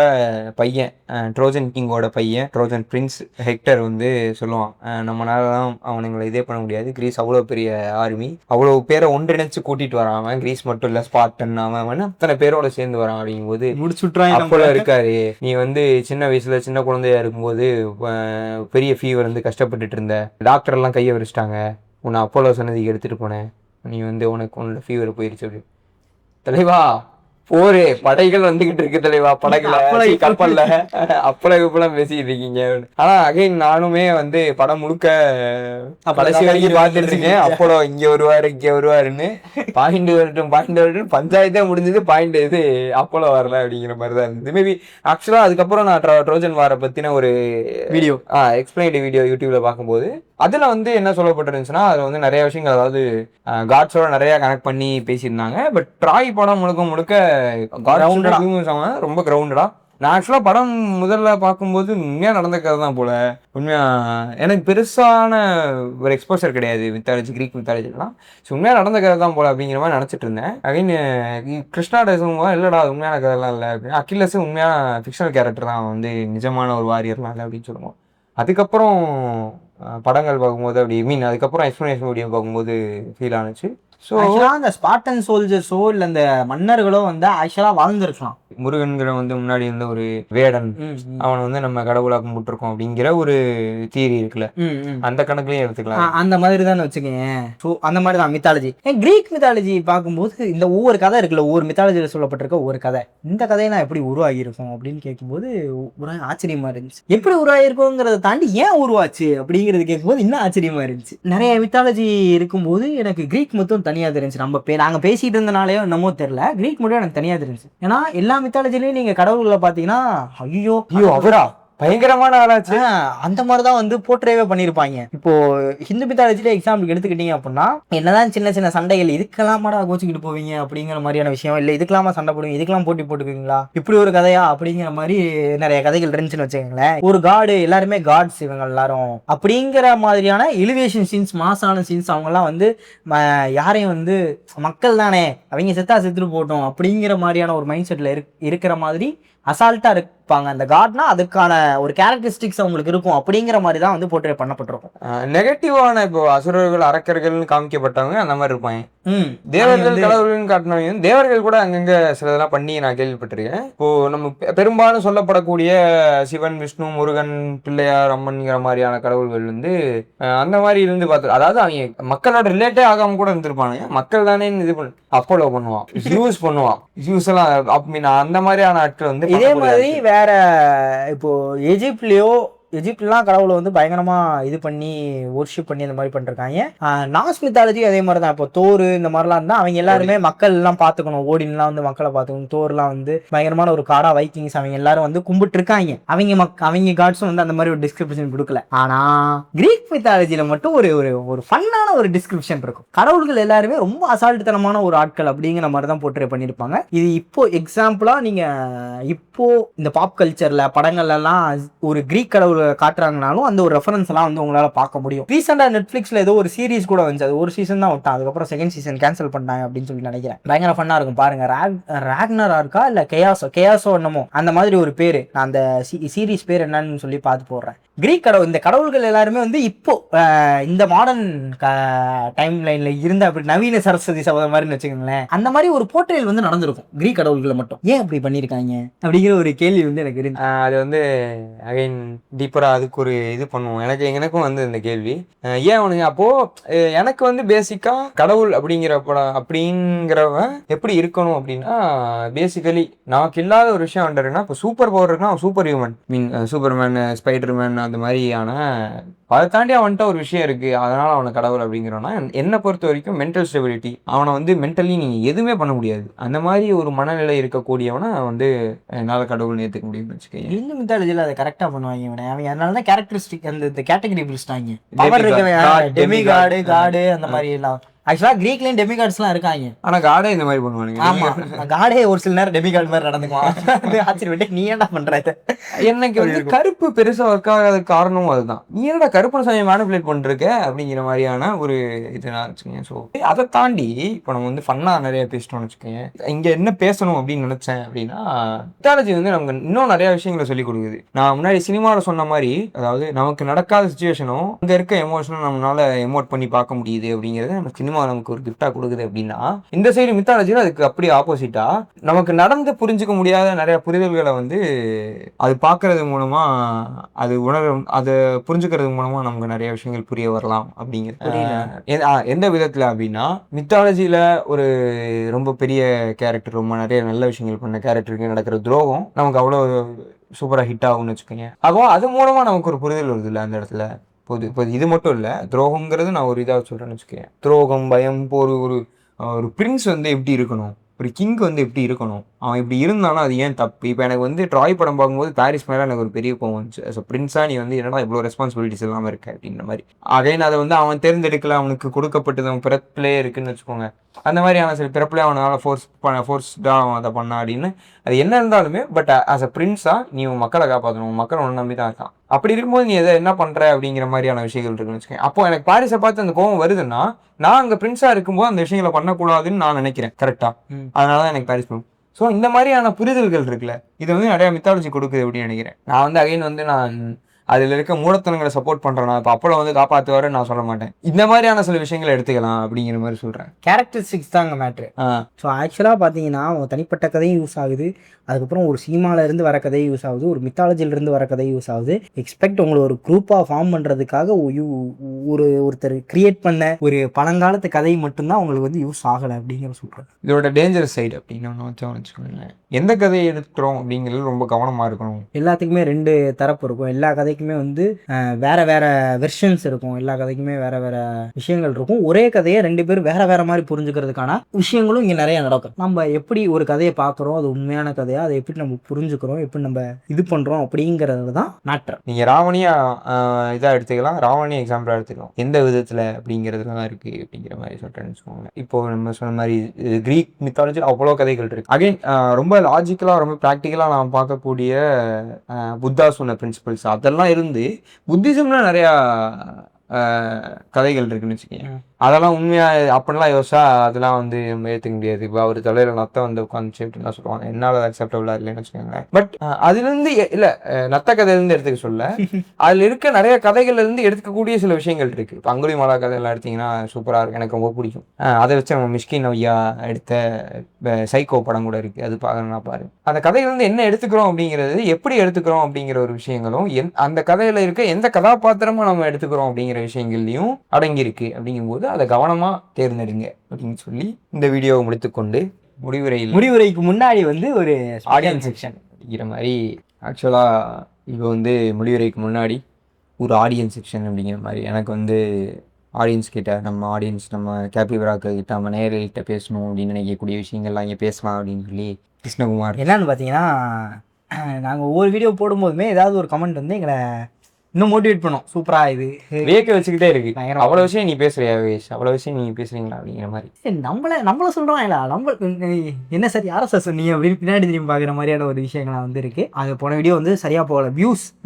பையன், ட்ரோஜன் கிங்கோட பையன், ட்ரோஜன் பிரின்ஸ் ஹெக்டர் வந்து சொல்லுவான், நம்மளாலதான் அவனுங்களை இதே பண்ண முடியாது, கிரீஸ் அவ்வளவு பெரிய ஆர்மி, அவ்வளவு பேரை ஒன்றிணைச்சு கூட்டிட்டு வரான் அவன், கிரீஸ் மட்டும் இல்ல ஸ்பார்டன் அவன் அத்தனை பேரோட சேர்ந்து வரான் அப்படிங்கும் போது அப்போலோ இருக்காரு, நீ வந்து சின்ன வயசுல சின்ன குழந்தையா இருக்கும்போது பெரிய ஃபீவர் வந்து கஷ்டப்பட்டுட்டு இருந்த, டாக்டர் எல்லாம் கையை விரிச்சிட்டாங்க, உன்னை அப்போலோ சன்னதிக்கு எடுத்துட்டு போனேன், நீ வந்து உன்னோட ஃபீவர் போயிருச்சு அப்படி. தலைவா போரு படைகள் வந்துகிட்டு இருக்கு தலைவா, படகுல கப்பல்ல அப்பளம் பேசிட்டு இருக்கீங்க. ஆனா அகைன் நானுமே வந்து படம் முழுக்க கடைசி வரைக்கும் பார்த்துட்டு இருக்கேன். அப்போலோ இங்க வருவாருன்னு, பாயிண்ட் வரட்டும் பஞ்சாயத்தே முடிஞ்சது, பாயிண்ட் இது அப்போலோ வரல அப்படிங்கிற மாதிரிதான் இருந்தது. மேபி ஆக்சுவலா அதுக்கப்புறம் நான் ட்ரோஜன் வாரை பத்தின ஒரு வீடியோ எக்ஸ்பிளைன்டு வீடியோ யூடியூப்ல பார்க்கும்போது அதுல வந்து என்ன சொல்லப்பட்டிருந்துச்சுன்னா, அதுல வந்து நிறைய விஷயங்கள், அதாவது காட்ஸோட நிறைய கனெக்ட் பண்ணி பேசியிருந்தாங்க. பட் ட்ராய் படம் முழுக்க ரொம்ப கிரவுண்டடா. நான் ஆக்சுவலா படம் முதல்ல பார்க்கும்போது உண்மையா நடந்த கதை தான் போல, உண்மையா எனக்கு பெருசான ஒரு எக்ஸ்போசர் கிடையாது மித்தாலஜி, கிரீக் மித்தாலஜிலாம். ஸோ உண்மையா நடந்த கதை தான் போல அப்படிங்கிற மாதிரி நினைச்சிட்டு இருந்தேன். அகைன் கிருஷ்ணா டேசும்போது இல்லடா அது உண்மையான கதைலாம் இல்லை அப்படின்னு, அக்கிலஸ் உண்மையான ஃபிக்ஷனல் கேரக்டர் தான், வந்து நிஜமான ஒரு வாரியர்லாம் இல்லை அப்படின்னு சொல்லுவோம். அதுக்கப்புறம் படங்கள் பார்க்கும்போது அப்படி அதுக்கப்புறம் எக்ஸ்பிளனேஷன் வீடியோ பார்க்கும்போது ஃபீல் ஆனிச்சு. ஸோ அந்த ஸ்பார்டன் சோல்ஜர்ஸோ இல்லை அந்த மன்னர்களோ வந்து ஆக்சுவலாக வாழ்ந்துருக்கலாம். முருகன்கிற வந்து முன்னாடி இருந்த ஒரு வேடன், அவனை வந்து நம்ம கடவுளா கும்பிட்டுருக்கோம் அப்படிங்கிற ஒரு தியரி இருக்குல்ல, அந்த கணக்குலயும் எடுத்துக்கலாம். அந்த மாதிரி தான் வச்சுக்கோங்க. ஸோ அந்த மாதிரி தான் மித்தாலஜி. கிரீக் மித்தாலஜி பார்க்கும்போது இந்த ஒவ்வொரு கதை இருக்குல்ல, ஒவ்வொரு மித்தாலஜியில் சொல்லப்பட்டிருக்க ஒவ்வொரு கதை, இந்த கதையெல்லாம் எப்படி உருவாகியிருக்கும் அப்படின்னு கேட்கும்போது ஒரு ஆச்சரியமா இருந்துச்சு. எப்படி உருவாகிருக்குங்கிறத தாண்டி ஏன் உருவாச்சு அப்படிங்கிறது கேட்கும்போது இன்னும் ஆச்சரியமா இருந்துச்சு. நிறைய மித்தாலஜி இருக்கும்போது எனக்கு கிரீக் மட்டும் தனியாக தெரிஞ்சு, நாங்கள் பேசிட்டு இருந்தனாலேயோ என்னமோ தெரியல, கிரீக் மட்டும் எனக்கு தனியாக தெரிஞ்சு. ஏன்னா எல்லா மித்தாலஜிலையும் நீங்க கடவுள்களை பாத்தீங்கன்னா ஐயோ அவரா பயங்கரமான ஆராய்ச்சி அந்த மாதிரிதான் வந்து போர்ட்ரேவே பண்ணிருப்பாங்க. இப்போ ஹிந்து மித்தாலஜில எக்ஸாம்பிள் எடுத்துக்கிட்டீங்க அப்படின்னா, என்னதான் சின்ன சின்ன சண்டைகள், இதுக்கெல்லாமாடா கோச்சிக்கிட்டு போவீங்க அப்படிங்கிற மாதிரியான விஷயம் இல்லை, இதுக்கெல்லாமா சண்டை போடுவீங்க, இதுக்கெல்லாம் போட்டி போட்டுக்குவீங்களா, இப்படி ஒரு கதையா அப்படிங்கிற மாதிரி நிறைய கதைகள் இருந்துச்சுன்னு வச்சுக்கோங்களேன். ஒரு காடு, எல்லாருமே காட்ஸ் இவங்க எல்லாரும் அப்படிங்கிற மாதிரியான எலிவேஷன் சீன்ஸ், மாசான சீன்ஸ், அவங்க எல்லாம் வந்து யாரையும் வந்து மக்கள் தானே, அவங்க செத்துட்டு போட்டோம் அப்படிங்கிற மாதிரியான ஒரு மைண்ட் செட்ல இருக்கிற மாதிரி அசால்ட்டா இருப்பாங்க. அந்த காட்னா அதுக்கான ஒரு கேரக்டரிஸ்டிக்ஸ் அவங்களுக்கு இருக்கும் அப்படிங்கிற மாதிரி தான் வந்து போர்ட்ரே பண்ணப்பட்டிருக்கும். நெகட்டிவான இப்போ அசுரர்கள் அரக்கர்கள்னு காமிக்கப்பட்டவங்க அந்த மாதிரி இருப்பாங்க. தேவர்கள் கடவுள்னு காட்டினவங்க, தேவர்கள் கூட அங்கங்க சிலதெல்லாம் பண்ணி நான் கேள்விப்பட்டிருக்கேன். இப்போ நம்ம பெரும்பாலும் சொல்லப்படக்கூடிய சிவன், விஷ்ணு, முருகன், பிள்ளையார், அம்மன்ங்கிற மாதிரியான கடவுள்கள் வந்து அந்த மாதிரி இருந்து பார்த்து, அதாவது அவங்க மக்களோட ரிலேட்டே ஆகாம கூட இருந்திருப்பானுங்க. மக்கள் தானே இது அப்போலோ பண்ணுவான், யூஸ் பண்ணுவான், யூஸ் எல்லாம் அந்த மாதிரியான ஆட்கள் வந்து. இதே மாதிரி வேற இப்போ எஜிப்ட்லாம் கடவுளை வந்து பயங்கரமா இது பண்ணி வொர்ஷிப் பண்ணி அந்த மாதிரி பண்ணிருக்காங்க. நார்ஸ் மித்தாலஜி அதே மாதிரி தான். இப்போ தோர் இந்த மாதிரிலாம் இருந்தா அவங்க எல்லாருமே மக்கள் எல்லாம் பாத்துக்கணும், ஓடின்லாம் வந்து மக்களை பாத்துக்கணும். தோர்லாம் வந்து பயங்கரமான ஒரு காடா, வைக்கிங்ஸ் அவங்க எல்லாரும் வந்து கும்பிட்டு இருக்காங்க. அவங்க காட்ஸும் வந்து அந்த மாதிரி ஒரு டிஸ்கிரிப்ஷன் கொடுக்கல. ஆனா கிரீக் மித்தாலஜில மட்டும் ஒரு ஃபன்னான ஒரு டிஸ்கிரிப்ஷன் இருக்கும். கடவுள்கள் எல்லாருமே ரொம்ப அசால்ட்டுத்தனமான ஒரு ஆட்கள் அப்படிங்கிற மாதிரி தான் போர்ட்ரே பண்ணிருப்பாங்க. இது இப்போ எக்ஸாம்பிளா நீங்க இப்போ இந்த பாப் கல்ச்சர்ல படங்கள்ல எல்லாம் ஒரு கிரீக் கடவுள் காட்டுறாங்கனாலும் அந்த ஒரு ரெஃபரன்ஸ் எல்லாம் வந்து உங்களால பார்க்க முடியும். ரீசெண்டா நெட்ஃபிளிக்ஸ்ல ஏதோ ஒரு சீரிஸ் கூட வந்துச்சு, அது ஒரு சீசன் தான் விட்டான், அதுக்கப்புறம் செகண்ட் சீசன் கேன்சல் பண்ணாங்க அப்படின்னு சொல்லி நினைக்கிறேன். பயங்கர ஃபன்னா இருக்கும் பாருங்க. ராக்னரா இருக்கா இல்ல கேயாசோ என்னமோ அந்த மாதிரி ஒரு பேரு, நான் அந்த சீரிஸ் பேர் என்னன்னு சொல்லி பார்த்து போடுறேன். கிரீக் கடவுள், இந்த கடவுள்கள் எல்லாருமே வந்து இப்போ இந்த மாடர்ன் டைம் லைன்ல இருந்த அப்படி நவீன சரஸ்வதி சபதம் மாதிரி வச்சுக்கோங்களேன், அந்த மாதிரி ஒரு போர்ட்ரேல் வந்து நடந்திருக்கும் கிரீக் கடவுள்களை மட்டும். ஏன் அப்படி பண்ணிருக்காங்க அப்படிங்கிற ஒரு கேள்வி வந்து எனக்கு இருக்கு. அது வந்து அகைன் டீப் டீப்பராக அதுக்கு ஒரு இது பண்ணுவோம். எனக்கும் வந்து இந்த கேள்வி ஏன் அவனுங்க அப்போது எனக்கு வந்து பேசிக்காக கடவுள் அப்படிங்கிற படம் அப்படிங்கிறவன் எப்படி இருக்கணும் அப்படின்னா, பேசிக்கலி நமக்கு இல்லாத ஒரு விஷயம் வந்துருன்னா, இப்போ சூப்பர் பவர் இருக்குன்னா அவன் சூப்பர் ஹியூமன், மீன் சூப்பர்மேன், ஸ்பைடர்மேன் அந்த மாதிரியான அதை தாண்டி அவன்கிட்ட ஒரு விஷயம் இருக்குது அதனால அவனை கடவுள் அப்படிங்கிறோன்னா, என்னை பொறுத்த வரைக்கும் மென்டல் ஸ்டெபிலிட்டி, அவனை வந்து மென்டலி நீங்கள் எதுவுமே பண்ண முடியாது, அந்த மாதிரி ஒரு மனநிலை இருக்கக்கூடியவனை வந்து என்னால் கடவுள்னு ஏற்றுக்க முடியும்னு வச்சுக்கோங்க. இந்த மித்தாலஜியில் அதை கரெக்டாக பண்ணுவாங்க இவனை. அவன் அதனால தான் கேரக்டரிஸ்டிக் அந்த கேட்டகரி பிரிச்சிட்டாங்க. பவர் இருக்கவன் டெமிகாடு காடு அந்த மாதிரி எல்லாம். ஆக்சுவலாக கிரீக்லேயும் டெமிகார்ட்ஸ்லாம் இருக்காங்க. ஆனால் காடே இந்த மாதிரி பண்ணுவானுங்க. ஆமாம், காடே ஒரு சில நேரம் டெமிகார்ட் மாதிரி நடந்துக்குவான். ஆச்சரியப்பட்டு நீ என்ன பண்ற? எனக்கு வந்து கருப்பு பெருசா ஒர்க் ஆகாத காரணமும் அதுதான். நீ என்னடா கருப்பு சாமியை மேனிபுலேட் பண்ணிருக்க அப்படிங்கிற மாதிரியான ஒரு இதுனா வச்சுக்கோங்க. ஸோ அதை தாண்டி இப்போ நம்ம வந்து ஃபன்னா நிறைய பேசிட்டோம்னு வச்சுக்கோங்க. இங்க என்ன பேசணும் அப்படின்னு நினைச்சேன் அப்படின்னா, மித்தாலஜி வந்து நமக்கு இன்னும் நிறைய விஷயங்களை சொல்லி கொடுக்குது. நான் முன்னாடி சினிமாவில் சொன்ன மாதிரி, அதாவது நமக்கு நடக்காத சுச்சுவேஷனும் இங்க இருக்க எமோஷனும் நம்மளால எமோட் பண்ணி பார்க்க முடியுது அப்படிங்கிறது நம்ம சினிமா நமக்கு ஒரு கிஃப்டா கொடுக்குது. அப்படின்னா இந்த சைடு மித்தாலஜியில் அதுக்கு அப்படியே ஆப்போசிட்டா நமக்கு நடந்து புரிஞ்சுக்க முடியாத நிறைய புரிதல்களை வந்து அது பார்க்கறது மூலமா, அது அதை புரிஞ்சுக்கிறது மூலமா நமக்கு நிறைய விஷயங்கள் புரிய வரலாம் அப்படிங்கிறது. எந்த விதத்துல அப்படின்னா, மித்தாலஜியில ஒரு ரொம்ப பெரிய கேரக்டர், ரொம்ப நிறைய நல்ல விஷயங்கள் பண்ண கேரக்டருக்கு நடக்கிற துரோகம் நமக்கு அவ்வளோ சூப்பரா ஹிட் ஆகும்னு வச்சுக்கோங்க. அப்போ அது மூலமா நமக்கு ஒரு புரிதல் வருது இல்லை அந்த இடத்துல. இப்போ இது மட்டும் இல்லை, துரோகங்கிறது நான் ஒரு இதாக சொல்கிறேன்னு வச்சுக்கேன். துரோகம், பயம், ஒரு ஒரு ஒரு பிரின்ஸ் வந்து எப்படி இருக்கணும், ஒரு கிங் வந்து எப்படி இருக்கணும், அவன் இப்படி இருந்தாலும் அது ஏன் தப்பு. இப்போ எனக்கு வந்து ட்ராய் படம் பார்க்கும்போது பாரிஸ் மேலே எனக்கு ஒரு பெரிய கோவம் வந்துச்சு. ஸோ பிரின்ஸாக நீ வந்து என்னடா இவ்வளோ ரெஸ்பான்சிபிலிட்டிஸ் இல்லாமல் இருக்க அப்படின்ற மாதிரி. அகைன் அதை வந்து அவன் தேர்ந்தெடுக்கல, அவனுக்கு கொடுக்கப்பட்டது அவன் பிறப்பிலே இருக்குன்னு வச்சுக்கோங்க. அந்த மாதிரியான சில பிறப்பிலே அவனால் ஃபோர்ஸ்டாக அவன் அதை பண்ணா அப்படின்னு அது என்ன இருந்தாலுமே, பட் ஆஸ் அ பிரின்ஸாக நீ உன் மக்களை காப்பாற்றணும், உன் மக்கள் உன்னை நம்பி தான் இருக்கான். அப்படி இருக்கும்போது நீ எதை என்ன பண்ணுற அப்படிங்கிற மாதிரியான விஷயங்கள் இருக்குன்னு வச்சுக்கோங்க. அப்போ எனக்கு பாரிஸை பார்த்து அந்த கோவம் வருதுன்னா, நான் அங்கே பிரின்ஸாக இருக்கும்போது அந்த விஷயங்களை பண்ணக்கூடாதுன்னு நான் நினைக்கிறேன். கரெக்டாக அதனால தான் எனக்கு பாரிஸ் போகும். ஸோ இந்த மாதிரியான புரிதல்கள் இருக்குல்ல, இது வந்து நிறைய மித்தாலஜி கொடுக்குது அப்படின்னு நினைக்கிறேன். நான் வந்து அகைன் வந்து நான் அதில் இருக்க மூடத்தனங்களை சப்போர்ட் பண்ணுறேன்னா, இப்போ அப்போல வந்து காப்பாற்றுவாரு நான் சொல்ல மாட்டேன். இந்த மாதிரியான சில விஷயங்களை எடுத்துக்கலாம் அப்படிங்கிற மாதிரி சொல்கிறேன். கேரக்டரிஸ்டிக்ஸ் தாங்க மேட்ரு. ஸோ ஆக்சுவலாக பார்த்தீங்கன்னா அவங்க தனிப்பட்ட கதையும் யூஸ் ஆகுது, அதுக்கப்புறம் ஒரு சினிமாவிலேருந்து வர கதையும் யூஸ் ஆகுது, ஒரு மித்தாலஜிலிருந்து வர கதையும் யூஸ் ஆகுது. எக்ஸ்பெக்ட் உங்களை ஒரு குரூப்பாக ஃபார்ம் பண்ணுறதுக்காக ஒருத்தர் கிரியேட் பண்ண ஒரு பழங்காலத்து கதை மட்டும்தான் உங்களுக்கு வந்து யூஸ் ஆகலை அப்படிங்கிற சொல்கிறேன். இதோட டேஞ்சரஸ் சைடு அப்படின்னு வச்சுக்கோங்க, எந்த கதையை எடுக்கிறோம் அப்படிங்கிறது ரொம்ப கவனமாக இருக்கணும். எல்லாத்துக்குமே ரெண்டு தரப்பு இருக்கும். எல்லா கதைக்குமே வந்து வேற வேற வெர்ஷன்ஸ் இருக்கும். எல்லா கதைக்குமே வேற வேற விஷயங்கள் இருக்கும். ஒரே கதையை ரெண்டு பேரும் வேற வேற மாதிரி புரிஞ்சுக்கிறதுக்கான விஷயங்களும் இங்கே நிறைய நடக்கும். நம்ம எப்படி ஒரு கதையை பார்க்குறோம், அது உண்மையான கதையா, அதை எப்படி நம்ம புரிஞ்சுக்கிறோம், எப்படி நம்ம இது பண்ணுறோம் அப்படிங்கிறது தான் மேட்டர். நீங்கள் ராவணியா இதாக எடுத்துக்கலாம், ராவணி எக்ஸாம்பிளாக எடுத்துக்கலாம். எந்த விதத்தில் அப்படிங்கிறதுல தான் இருக்குது அப்படிங்கிற மாதிரி சொல்கிறேன்னு வச்சுக்கோங்க. இப்போ நம்ம சொன்ன மாதிரி கிரீக் மித்தாலஜி அவ்வளோ கதைகள் இருக்குது. அகைன் ரொம்ப லாஜிக்கலாக ரொம்ப ப்ராக்டிக்கலாக நாம் பார்க்கக்கூடிய புத்தா சொன்ன பிரின்சிபல்ஸ் அதெல்லாம் இருந்து புத்திசம்ல நிறையா கதைகள் இருக்குன்னு வச்சுக்கோங்க. அதெல்லாம் உண்மையாக அப்படின்லாம் யோசிச்சா அதெல்லாம் வந்து நம்ம ஏற்றுக்க முடியாது. இப்போ அவர் தலையில் நத்தம் வந்து உட்காந்துச்சு அப்படின்லாம் சொல்லுவாங்க, என்னால் அக்செப்டபுளாக இல்லைன்னு வச்சுக்கோங்க. பட் அதுலேருந்து இல்லை, நத்த கதையிலேருந்து எடுத்துக்க சொல்ல, அதில் இருக்க நிறைய கதைகள்லேருந்து எடுத்துக்கக்கூடிய சில விஷயங்கள் இருக்குது. இப்போ அங்குலிமாலா கதையெல்லாம் எடுத்திங்கன்னா சூப்பராக இருக்கும், எனக்கு ரொம்ப பிடிக்கும். அதை வச்சு நம்ம மிஷ்கின் ஐயா எடுத்த சைக்கோ படம் கூட இருக்குது, அது பார்க்கணும்னா பாரு. அந்த கதையிலேருந்து என்ன எடுத்துக்கிறோம் அப்படிங்கிறது, எப்படி எடுத்துக்கிறோம் அப்படிங்கிற ஒரு விஷயங்களும், அந்த கதையில் இருக்க எந்த கதாபாத்திரமும் நம்ம எடுத்துக்கிறோம் அப்படிங்கிற விஷயங்கள்லையும் அடங்கியிருக்கு. அப்படிங்கும்போது அதை கவனமாக தேர்ந்தெடுங்க அப்படின்னு சொல்லி இந்த வீடியோவை முடித்துக்கொண்டு முடிவுரைக்கு முன்னாடி வந்து ஒரு ஆடியன்ஸ் செக்ஷன் அப்படிங்கிற மாதிரி, ஆக்சுவலாக இப்போ வந்து முடிவுரைக்கு முன்னாடி ஒரு ஆடியன்ஸ் செக்ஷன் அப்படிங்கிற மாதிரி எனக்கு வந்து ஆடியன்ஸ் கிட்ட, நம்ம கேபிவராக்கள் கிட்ட, நம்ம நேயர்கள்கிட்ட பேசணும் அப்படின்னு நினைக்கக்கூடிய விஷயங்கள்லாம் இங்கே பேசலாம் அப்படின்னு சொல்லி கிருஷ்ணகுமார். என்னன்னு பார்த்தீங்கன்னா, நாங்கள் ஒவ்வொரு வீடியோ போடும்போதுமே ஏதாவது ஒரு கமெண்ட் வந்து எங்களை இன்னும் மோட்டிவேட் பண்ணும். சூப்பராக இது வேக்க வச்சுக்கிட்டே இருக்கு, அவ்வளோ விஷயம் நீ பேசுறியா வேஷ், அவ்வளோ விஷயம் நீ பேசுறீங்களா அப்படிங்கிற மாதிரி நம்மள சொல்கிறோம். இல்லை நம்ம என்ன சார் யாரை சார் சொன்னீங்க அப்படின்னு பின்னாடி திரும்பி பார்க்குற மாதிரியான ஒரு விஷயங்கள்லாம் வந்து இருக்குது. அது போன வீடியோ வந்து சரியாக போகல.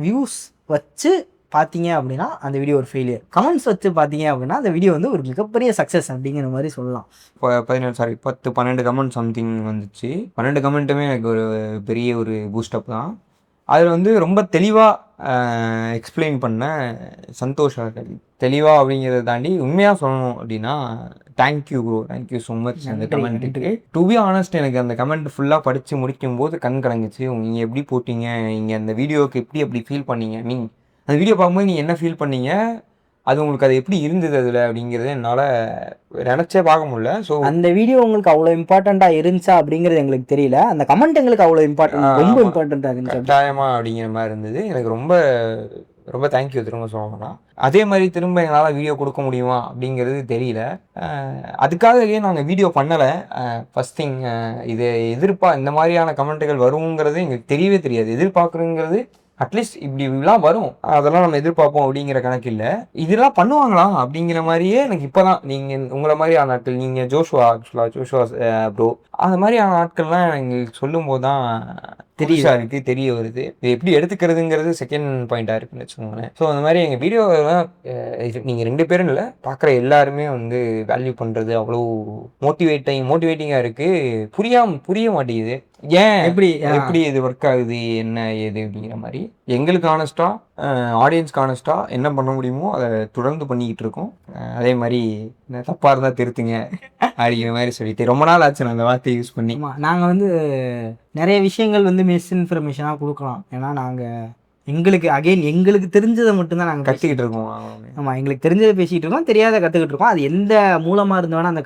வியூஸ் வச்சு பார்த்தீங்க அப்படின்னா அந்த வீடியோ ஒரு ஃபெயிலியர். கமெண்ட்ஸ் வச்சு பார்த்தீங்க அப்படின்னா அந்த வீடியோ வந்து ஒரு மிகப்பெரிய சக்ஸஸ் அப்படிங்கிற மாதிரி சொல்லலாம். இப்போ 12 கமெண்ட் சம்திங் வந்துச்சு. 12 கமெண்ட்டுமே எனக்கு ஒரு பெரிய ஒரு பூஸ்டப் தான். அதில் வந்து ரொம்ப தெளிவாக எக்ஸ்பிளைன் பண்ண சந்தோஷ் அவர்கள். தெளிவாக அப்படிங்கிறத தாண்டி உண்மையாக சொல்லணும் அப்படின்னா thank you bro, thank you so much அந்த கமெண்ட்டுக்கு. டு பி ஆனஸ்ட், எனக்கு அந்த கமெண்ட் ஃபுல்லாக படித்து முடிக்கும் போது கண் கலங்குச்சு. நீங்கள் எப்படி போட்டீங்க, நீங்கள் அந்த வீடியோவுக்கு எப்படி ஃபீல் பண்ணீங்க, அந்த வீடியோ பார்க்கும்போது நீங்கள் என்ன ஃபீல் பண்ணீங்க, அது உங்களுக்கு அது எப்படி இருந்தது அதில் அப்படிங்கிறத என்னால் நினச்சே பார்க்க முடியல. ஸோ அந்த வீடியோ உங்களுக்கு அவ்வளோ இம்பார்ட்டண்ட்டாக இருந்துச்சா அப்படிங்கிறது எங்களுக்கு தெரியல. அந்த கமெண்ட் எங்களுக்கு அவ்வளோ இம்பார்ட்டன்ட், ரொம்ப இம்பார்ட்டண்ட்டாக இருந்துச்சு. கட்டாயமா அப்படிங்கிற மாதிரி இருந்தது. எனக்கு ரொம்ப ரொம்ப தேங்க்யூ திரும்ப சொல்லணும்னா. அதே மாதிரி திரும்ப எங்களால் வீடியோ கொடுக்க முடியுமா அப்படிங்கிறது தெரியல. அதுக்காகவே நாங்கள் வீடியோ பண்ணலை. ஃபஸ்ட் திங், இது இந்த மாதிரியான கமெண்ட்டுகள் வருங்கிறது எங்களுக்கு தெரியவே தெரியாது. எதிர்பார்க்குறங்கிறது அட்லீஸ்ட் இப்படிலாம் வரும், அதெல்லாம் நம்ம எதிர்பார்ப்போம் அப்படிங்கிற கணக்கு இல்லை. இதெல்லாம் பண்ணுவாங்களா அப்படிங்கிற மாதிரியே எனக்கு இப்போ தான், நீங்கள் உங்களை மாதிரியான ஆட்கள், நீங்கள் ஜோஷுவா ப்ரோ, அந்த மாதிரியான ஆட்கள்லாம் எங்களுக்கு சொல்லும் போது தான் தெரிய வருது. இது எப்படி எடுத்துக்கிறதுங்கிறது செகண்ட் பாயிண்டாக இருக்குன்னு வச்சுக்கோங்களேன். ஸோ அந்த மாதிரி எங்கள் வீடியோலாம் நீங்கள் 2 பேரும் இல்லை, பார்க்குற எல்லாருமே வந்து வேல்யூ பண்ணுறது அவ்வளோ மோட்டிவேட்டிங்காக இருக்குது. புரிய மாட்டேங்குது ஏன் எப்படி இது ஒர்க் ஆகுது, என்ன ஏது அப்படிங்கிற மாதிரி. எங்களுக்கு ஆனஸ்ட்டாக, ஆடியன்ஸ்க்கு ஆனஸ்ட்டாக என்ன பண்ண முடியுமோ அதை தொடர்ந்து பண்ணிக்கிட்டு இருக்கோம். அதே மாதிரி தப்பாக இருந்தால் திருத்துங்க அப்படிங்கிற மாதிரி சொல்லிட்டு ரொம்ப நாள் ஆச்சு நான் அந்த வார்த்தையை யூஸ் பண்ணி. நாங்கள் வந்து நிறைய விஷயங்கள் வந்து மிஸ்இன்ஃபர்மேஷனாக கொடுக்கலாம். ஏன்னா நாங்கள் எங்களுக்கு தெரிஞ்சதை மட்டும்தான் நாங்கள் கற்றுக்கிட்டு இருக்கோம். ஆமாம், எங்களுக்கு தெரிஞ்சதை பேசிகிட்டு இருக்கோம், தெரியாத கற்றுக்கிட்டு இருக்கோம். அது எந்த மூலமாக இருந்து வேணால் அந்த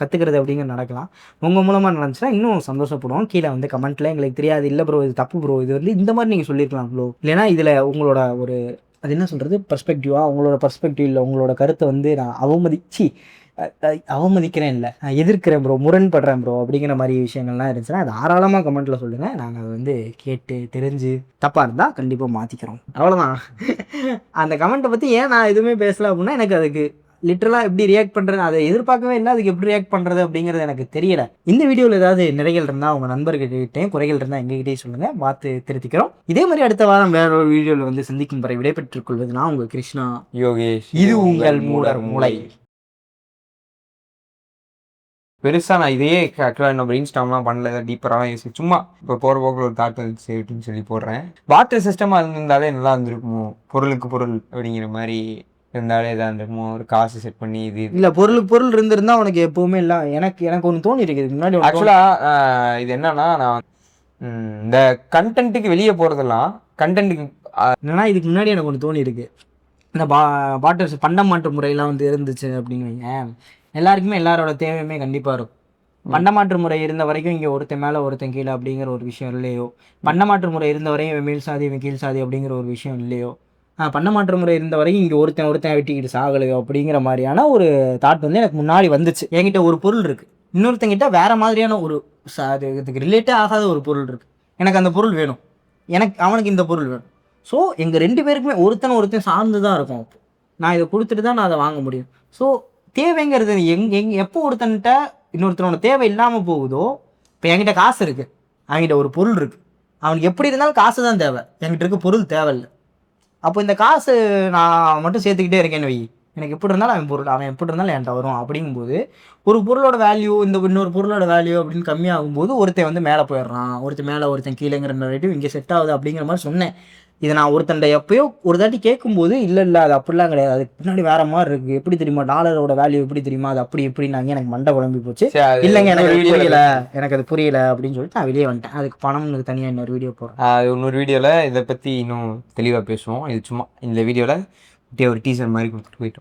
கற்றுக்கிறது அப்படிங்கிறது நடக்கலாம். உங்கள் மூலமாக நடந்துச்சுன்னா இன்னும் சந்தோஷப்படுவோம். கீழே வந்து கமெண்ட்டில் எங்களுக்கு தெரியாது, இல்லை ப்ரோ இது தப்பு ப்ரோ, இது வந்து இந்த மாதிரி நீங்கள் சொல்லியிருக்கலாம் ப்ரோ, இல்லைனா இதில் உங்களோட ஒரு அது என்ன சொல்கிறது பர்ஸ்பெக்டிவாக, உங்களோட பர்ஸ்பெக்டிவில் உங்களோட கருத்தை வந்து நான் அவமதிக்கிறேன், இல்லை எதிர்க்கிறேன் ப்ரோ, முரண்படுறேன் ப்ரோ அப்படிங்கிற மாதிரி விஷயங்கள்லாம் இருந்துச்சுன்னா அது தாராளமாக கமெண்ட்டில் சொல்லுங்கள். நாங்கள் அதை வந்து கேட்டு தெரிஞ்சு தப்பாக இருந்தால் கண்டிப்பாக மாற்றிக்கிறோம். அவ்வளோதான். அந்த கமெண்ட்டை பற்றி ஏன் நான் எதுவுமே பேசலை அப்படின்னா, எனக்கு அதுக்கு லிட்டரலாக எப்படி ரியாக்ட் பண்ணுறது, அதை எதிர்பார்க்கவே இல்லை, அதுக்கு எப்படி ரியாக்ட் பண்ணுறது அப்படிங்கிறது எனக்கு தெரியலை. இந்த வீடியோவில் ஏதாவது நிறைகள் இருந்தால் உங்கள் நண்பர்கிட்டையும், குறைகள் இருந்தால் எங்ககிட்டயும் சொல்லுங்கள், பார்த்து திருத்திக்கிறோம். இதே மாதிரி அடுத்த வாரம் வேற ஒரு வீடியோவில் வந்து சந்திக்கும் வரை விடைபெற்றுக் கொள்வது நான் உங்கள் கிருஷ்ணா யோகேஷ். இது உங்கள் மூடர் மூளை. பெருசாக நான் இதையே ஆக்சுவலாக என்ன பிரெயின் ஸ்டாம்லாம் பண்ணல, டீப்பராக யோசி, சும்மா இப்போ போகிற போக்கில் ஒரு தாட் வந்துச்சு அப்படின்னு சொல்லி போடுறேன். வாட்டர் சிஸ்டமாக இருந்திருந்தாலே நல்லா இருந்திருக்குமோ, பொருளுக்கு பொருள் அப்படிங்கிற மாதிரி இருந்தாலே இதாக இருந்திருக்குமோ, ஒரு காசு செட் பண்ணி இது இல்லை பொருளுக்கு பொருள் இருந்திருந்தா உனக்கு எப்போவுமே இல்லை. எனக்கு ஒன்று தோணி இருக்குது முன்னாடி. ஆக்சுவலாக இது என்னன்னா, நான் இந்த கண்டென்ட்டுக்கு வெளியே போகிறதெல்லாம் கண்டென்ட்டுக்கு என்னன்னா, இதுக்கு முன்னாடி எனக்கு ஒன்று தோணி இருக்கு. இந்த வாட்டர் பண்டமாற்று முறையெல்லாம் வந்து இருந்துச்சு அப்படின்னு வைங்க, எல்லாருக்குமே எல்லாரோட தேவையுமே கண்டிப்பாக இருக்கும். பண்டமாற்று முறை இருந்த வரைக்கும் இங்கே ஒருத்தன் மேலே ஒருத்தன் கீழே அப்படிங்கிற ஒரு விஷயம் இல்லையோ, பண்டமாற்று முறை இருந்த வரையும் இவன் மேல் சாதி இவன் கீழ் சாதி அப்படிங்கிற ஒரு விஷயம் இல்லையோ, பண்டமாற்று முறை இருந்த வரைக்கும் இங்கே ஒருத்தன் வெட்டிக்கிட்டு சாகலையோ அப்படிங்கிற மாதிரியான ஒரு தாட் வந்து எனக்கு முன்னாடி வந்துச்சு. என்கிட்ட ஒரு பொருள் இருக்குது, இன்னொருத்தங்கிட்ட வேறு மாதிரியான ஒரு இதுக்கு ரிலேட்டே ஆகாத ஒரு பொருள் இருக்குது, எனக்கு அந்த பொருள் வேணும், அவனுக்கு இந்த பொருள் வேணும். ஸோ எங்கள் 2 பேருக்குமே ஒருத்தன் சார்ந்து தான் இருக்கும். நான் இதை கொடுத்துட்டு தான் நான் அதை வாங்க முடியும். ஸோ தேவைங்கிறது எப்போ ஒருத்தன்கிட்ட இன்னொருத்தனோட தேவை இல்லாமல் போகுதோ, இப்போ என்கிட்ட காசு இருக்குது, அவன்கிட்ட ஒரு பொருள் இருக்குது, அவனுக்கு எப்படி இருந்தாலும் காசு தான் தேவை, என்கிட்ட இருக்க பொருள் தேவையில்லை. அப்போ இந்த காசு நான் மட்டும் சேர்த்துக்கிட்டே இருக்கேன்னு வை, எனக்கு எப்படி இருந்தாலும் அவன் எப்படி இருந்தாலும் என்கிட்ட வரும். அப்படிங்கும்போது ஒரு பொருளோட வேல்யூ இன்னொரு பொருளோட வேல்யூ அப்படின்னு கம்மியாகும்போது ஒருத்தன் வந்து மேலே போயிடுறான், ஒருத்தன் கீழேங்கிற நரேட்டிவ் இங்கே செட் ஆகுது அப்படிங்கிற மாதிரி சொன்னேன். இதை நான் ஒருத்தண்ட எப்பயோ ஒரு தாட்டி கேட்கும்போது இல்லை அது அப்படிலாம் கிடையாது, அதுக்கு பின்னாடி வேற மாதிரி இருக்குது, எப்படி தெரியுமா, டாலரோட வேல்யூ எப்படி தெரியுமா, அது அப்படி இப்படின்னாங்க. எனக்கு மண்டை குழம்பி போச்சு. இல்லைங்க எனக்கு அது புரியல அப்படின்னு சொல்லிட்டு நான் வெளியே வந்துட்டேன். அதுக்கு பணம்னு தனியாக இன்னொரு வீடியோ போடுறேன். இன்னொரு வீடியோவில் இதை பற்றி இன்னும் தெளிவாக பேசுவோம். இது சும்மா இந்த வீடியோவில் ஒரு டீசர் மாதிரி கொடுத்துட்டு போயிட்டோம்.